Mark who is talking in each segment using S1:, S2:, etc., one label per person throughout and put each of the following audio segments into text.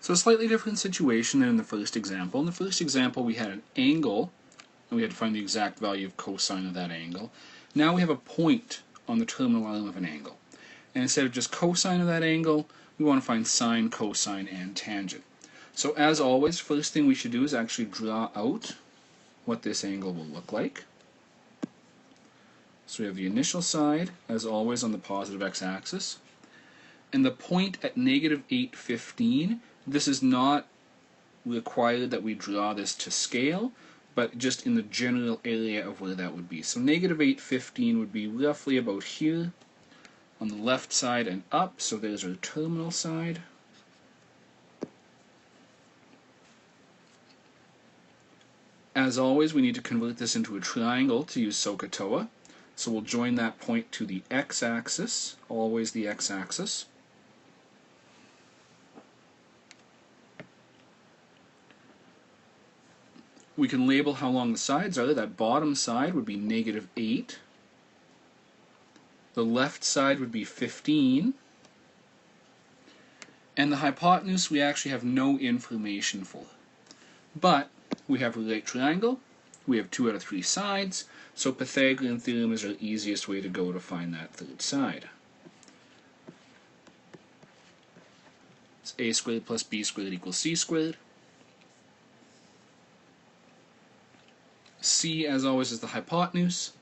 S1: So a slightly different situation than in the first example. In the first example we had an angle, and we had to find the exact value of cosine of that angle. Now we have a point on the terminal arm of an angle. And instead of just cosine of that angle, we want to find sine, cosine, and tangent. So as always, first thing we should do is actually draw out what this angle will look like. So we have the initial side, as always, on the positive x-axis. And the point at negative 815, this is not required that we draw this to scale, but just in the general area of where that would be. So negative 815 would be roughly about here on the left side and up, so there's our terminal side. As always, we need to convert this into a triangle to use SOHCAHTOA. So we'll join that point to the x-axis, always the x-axis. We can label how long the sides are. That bottom side would be negative 8. The left side would be 15. And the hypotenuse we actually have no information for. But we have a right triangle, we have 2 out of 3 sides, so Pythagorean theorem is our easiest way to go to find that third side. It's a squared plus b squared equals c squared. C, as always, is the hypotenuse.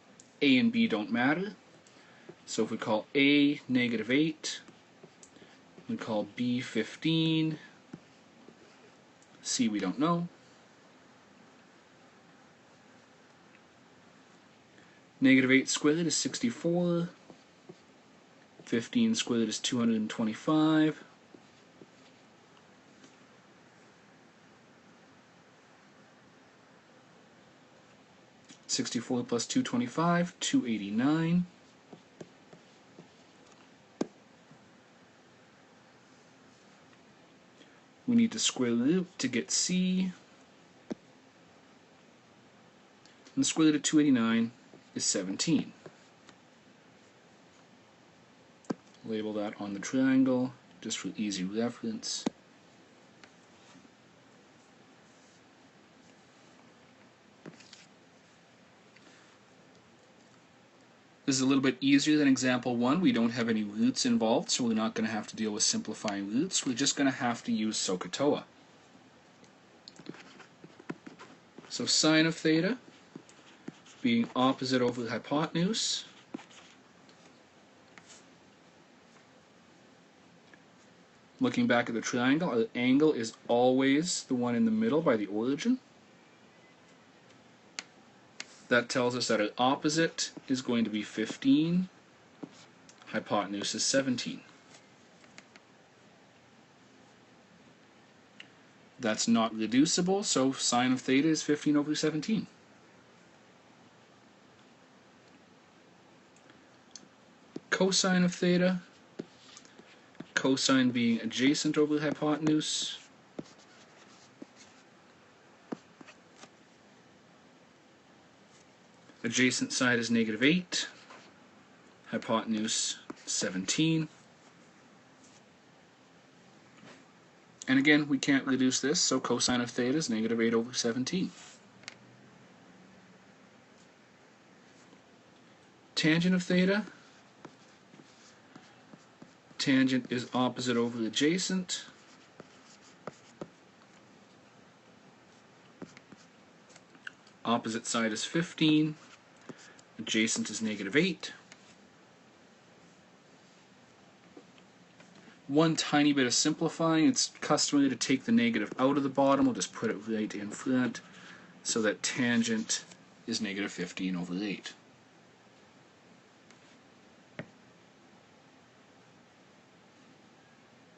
S1: A and b don't matter. So if we call A negative 8, we call B 15, C we don't know. Negative 8 squared is 64. 15 squared is 225. (64 plus 225, 289). We need to square root to get C. And the square root of 289 is 17. Label that on the triangle just for easy reference. This is a little bit easier than example 1. We don't have any roots involved, so we're not going to have to deal with simplifying roots. We're just going to have to use SOHCAHTOA. So sine of theta being opposite over the hypotenuse, looking back at the triangle, our angle is always the one in the middle by the origin. That tells us that our opposite is going to be 15, hypotenuse is 17. That's not reducible, so sine of theta is 15 over 17. Cosine of theta, cosine being adjacent over the hypotenuse, adjacent side is negative 8, hypotenuse 17. And again, we can't reduce this, so cosine of theta is negative 8 over 17. Tangent of theta, tangent is opposite over adjacent. Opposite side is 15. Adjacent is negative 8. One tiny bit of simplifying. It's customary to take the negative out of the bottom. We'll just put it right in front so that tangent is negative 15 over 8.